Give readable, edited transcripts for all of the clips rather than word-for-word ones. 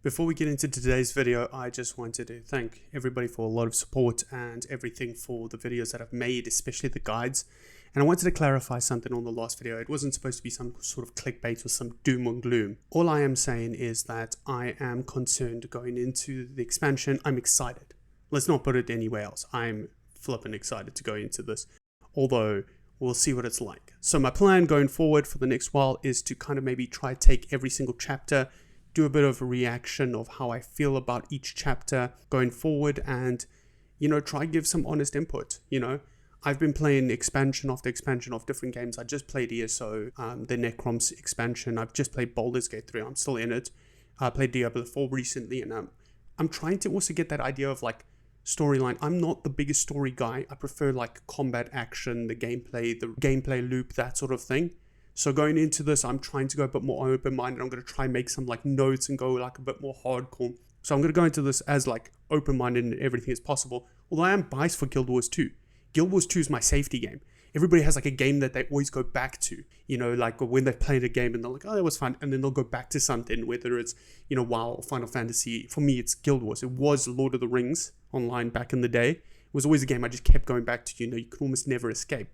Before we get into today's video, I just wanted to thank everybody for a lot of support and everything for the videos that I've made, especially the guides. And I wanted to clarify something on the last video. It wasn't supposed to be some sort of clickbait or some doom and gloom. All I am saying is that I am concerned going into the expansion. I'm excited. Let's not put it anywhere else. I'm flipping excited to go into this, although we'll see what it's like. So my plan going forward for the next while is to kind of maybe try take every single chapter, do a bit of a reaction of how I feel about each chapter going forward, and try give some honest input. I've been playing expansion after expansion of different games. I just played ESO, the Necroms expansion. I've just played Baldur's Gate 3. I'm still in it. I played Diablo 4 recently, and I'm trying to also get that idea of like storyline. I'm not the biggest story guy. I prefer like combat action, the gameplay loop, that sort of thing. So going into this, I'm trying to go a bit more open-minded. I'm going to try and make some like notes and go like a bit more hardcore. So I'm going to go into this as like open-minded and everything is possible. Although I am biased for Guild Wars 2. Guild Wars 2 is my safety game. Everybody has like a game that they always go back to, like when they've played a game and they're like, oh, that was fun. And then they'll go back to something, whether it's, WoW or Final Fantasy. For me, it's Guild Wars. It was Lord of the Rings online back in the day. It was always a game I just kept going back to, you could almost never escape.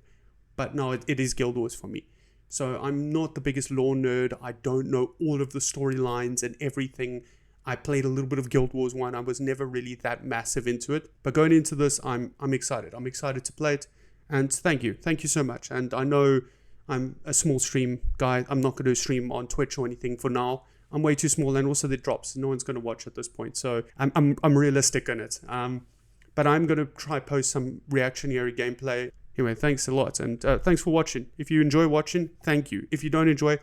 But no, it is Guild Wars for me. So I'm not the biggest lore nerd. I don't know all of the storylines and everything. I played a little bit of Guild Wars 1. I was never really that massive into it. But going into this, I'm excited. I'm excited to play it. And thank you. Thank you so much. And I know I'm a small stream guy. I'm not going to stream on Twitch or anything for now. I'm way too small, and also the drops. No one's going to watch at this point. So I'm realistic in it. But I'm going to try post some reactionary gameplay. Anyway, thanks a lot, and thanks for watching. If you enjoy watching, thank you. If you don't enjoy,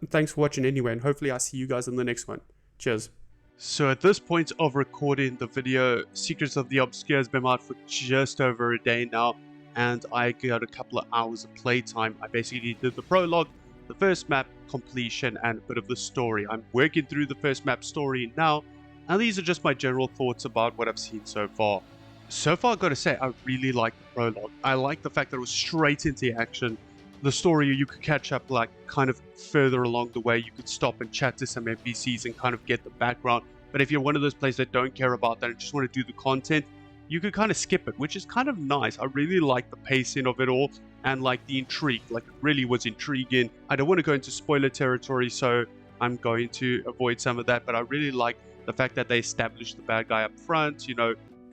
thanks for watching anyway, and hopefully I'll see you guys in the next one. Cheers. So at this point of recording the video, Secrets of the Obscure has been out for just over a day now, and I got a couple of hours of playtime. I basically did the prologue, the first map completion, and a bit of the story. I'm working through the first map story now, and these are just my general thoughts about what I've seen so far. So far, I've got to say, I really like the prologue. I like the fact that it was straight into action. The story, you could catch up like kind of further along the way. You could stop and chat to some NPCs and kind of get the background. But if you're one of those players that don't care about that and just want to do the content, you could kind of skip it, which is kind of nice. I really like the pacing of it all and like the intrigue. Like it really was intriguing. I don't want to go into spoiler territory, so I'm going to avoid some of that. But I really like the fact that they established the bad guy up front,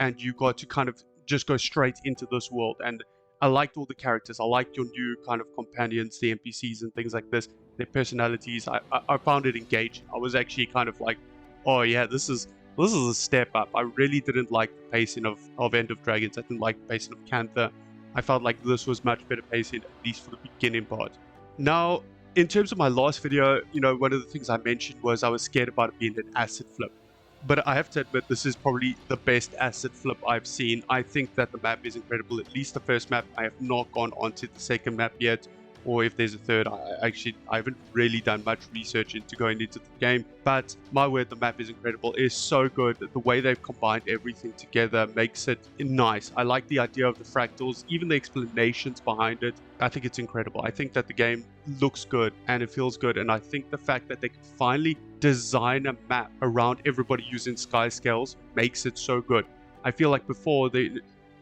and you got to kind of just go straight into this world. And I liked all the characters. I liked your new kind of companions, the NPCs and things like this, their personalities. I found it engaging. I was actually kind of like, oh yeah, this is a step up. I really didn't like the pacing of End of Dragons. I didn't like the pacing of Cantha. I felt like this was much better pacing, at least for the beginning part. Now, in terms of my last video, one of the things I mentioned was I was scared about it being an asset flip. But I have to admit, this is probably the best asset flip I've seen. I think that the map is incredible, at least the first map. I have not gone on to the second map yet, or if there's a third. I haven't really done much research into going into the game. But my word, the map is incredible. It is so good. The way they've combined everything together makes it nice. I like the idea of the fractals, even the explanations behind it. I think it's incredible. I think that the game looks good and it feels good. And I think the fact that they can finally design a map around everybody using sky scales makes it so good. I feel like before they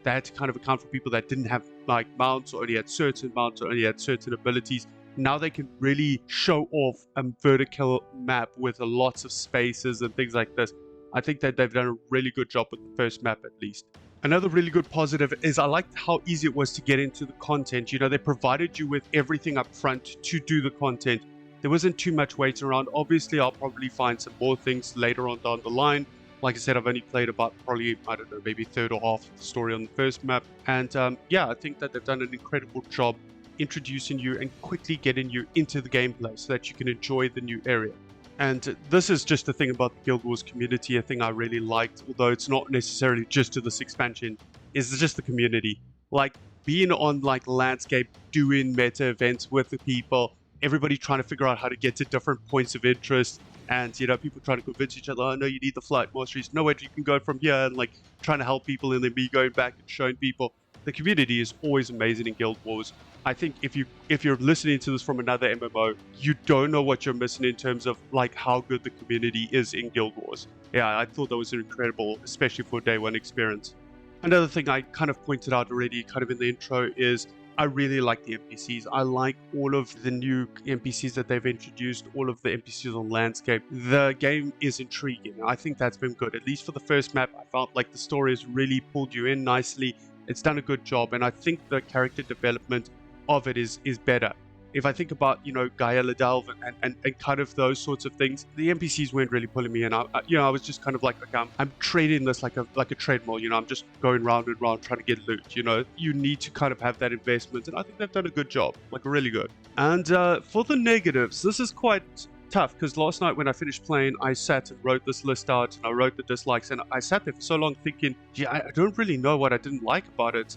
had to kind of account for people that didn't have like mounts, or only had certain mounts, or only had certain abilities. Now they can really show off a vertical map with lots of spaces and things like this. I think that they've done a really good job with the first map, at least. Another really good positive is I liked how easy it was to get into the content. They provided you with everything up front to do the content. There wasn't too much waiting around. Obviously, I'll probably find some more things later on down the line. Like I said, I've only played about probably, I don't know, maybe third or half of the story on the first map. And yeah, I think that they've done an incredible job introducing you and quickly getting you into the gameplay so that you can enjoy the new area. And this is just the thing about the Guild Wars community, a thing I really liked, although it's not necessarily just to this expansion, is just the community. Like being on like landscape, doing meta events with the people, everybody trying to figure out how to get to different points of interest. And, people trying to convince each other, oh, no, you need the flight masteries. No way you can go from here, and like trying to help people, and then me going back and showing people. the community is always amazing in Guild Wars. I think if you're listening to this from another MMO, you don't know what you're missing in terms of like how good the community is in Guild Wars. Yeah, I thought that was incredible, especially for day one experience. Another thing I kind of pointed out already, kind of in the intro, is I really like the NPCs. I like all of the new NPCs that they've introduced, all of the NPCs on landscape. The game is intriguing. I think that's been good. At least for the first map, I felt like the story has really pulled you in nicely. It's done a good job, and I think the character development of it is better. If I think about, you know, Gaia Delve and kind of those sorts of things, the NPCs weren't really pulling me in. I was just kind of like, okay, I'm trading this like a treadmill, you know, I'm just going round and round trying to get loot, you know. You need to kind of have that investment, and I think they've done a good job, like really good. And for the negatives, this is quite tough, because last night when I finished playing, I sat and wrote this list out, and I wrote the dislikes, and I sat there for so long thinking, yeah, I don't really know what I didn't like about it.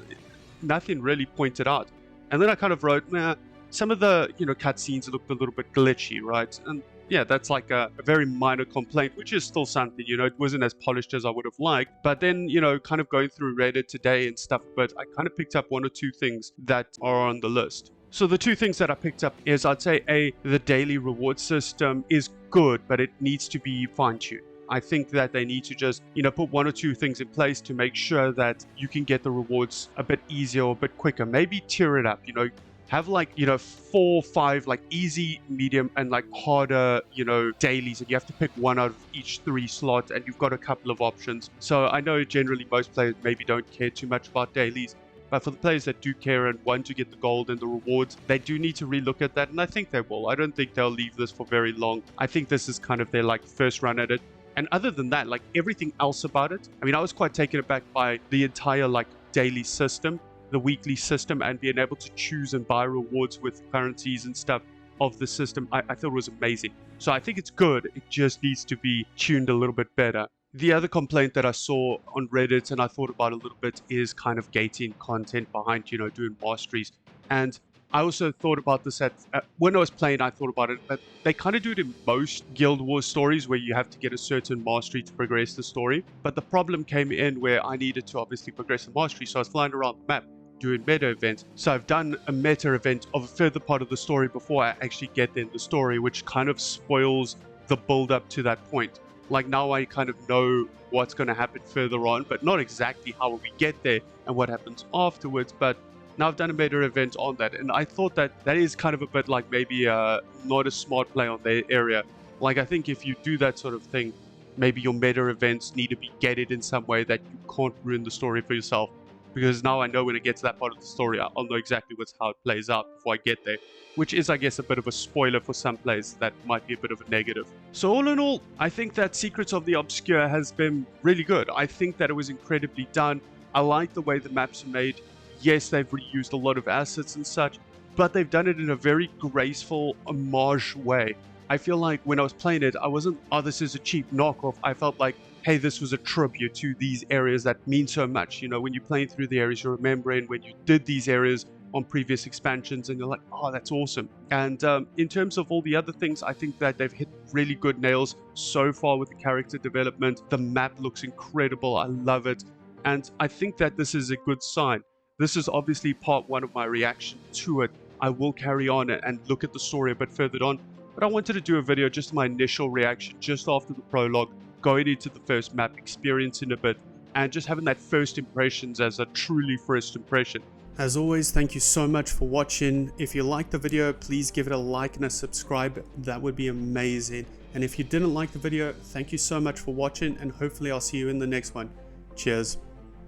Nothing really pointed out. And then I kind of wrote, nah, some of the, you know, cutscenes looked a little bit glitchy, right? And yeah, that's like a very minor complaint, which is still something, you know, it wasn't as polished as I would have liked. But then, you know, kind of going through Reddit today and stuff, but I kind of picked up one or two things that are on the list. So the two things that I picked up is, I'd say, the daily reward system is good, but it needs to be fine-tuned. I think that they need to just, you know, put one or two things in place to make sure that you can get the rewards a bit easier or a bit quicker. Maybe tier it up, you know, have like, you know, 4 or 5 like easy, medium, and like harder, you know, dailies, and you have to pick one out of each 3 slots, and you've got a couple of options. So I know generally most players maybe don't care too much about dailies, but for the players that do care and want to get the gold and the rewards, they do need to relook at that, and I think they will. I don't think they'll leave this for very long. I think this is kind of their like first run at it. And other than that, like everything else about it, I mean, I was quite taken aback by the entire like daily system, the weekly system, and being able to choose and buy rewards with currencies and stuff of the system. I thought it was amazing. So I think it's good. It just needs to be tuned a little bit better. The other complaint that I saw on Reddit and I thought about a little bit is kind of gating content behind, you know, doing masteries. And I also thought about this when I was playing, I thought about it, but they kind of do it in most Guild Wars stories where you have to get a certain mastery to progress the story. But the problem came in where I needed to obviously progress the mastery. So I was flying around the map doing meta events. So I've done a meta event of a further part of the story before I actually get in the story, which kind of spoils the build up to that point. Like now I kind of know what's going to happen further on, but not exactly how we get there and what happens afterwards. But now I've done a meta event on that, and I thought that is kind of a bit like maybe not a smart play on their area. Like I think if you do that sort of thing, maybe your meta events need to be gated in some way that you can't ruin the story for yourself. Because now I know when I get to that part of the story, I'll know exactly how it plays out before I get there. Which is, I guess, a bit of a spoiler for some players. That might be a bit of a negative. So all in all, I think that Secrets of the Obscure has been really good. I think that it was incredibly done. I like the way the maps are made. Yes, they've reused a lot of assets and such, but they've done it in a very graceful, homage way. I feel like when I was playing it, I wasn't, oh, this is a cheap knockoff. I felt like, hey, this was a tribute to these areas that mean so much. You know, when you're playing through the areas, you're remembering when you did these areas on previous expansions, and you're like, oh, that's awesome. And in terms of all the other things, I think that they've hit really good nails so far with the character development. The map looks incredible. I love it. And I think that this is a good sign. This is obviously part 1 of my reaction to it. I will carry on and look at the story a bit further on. But I wanted to do a video, just my initial reaction, just after the prologue, going into the first map, experiencing a bit, and just having that first impressions as a truly first impression. As always, thank you so much for watching. If you liked the video, please give it a like and a subscribe. That would be amazing. And if you didn't like the video, thank you so much for watching, and hopefully I'll see you in the next one. Cheers.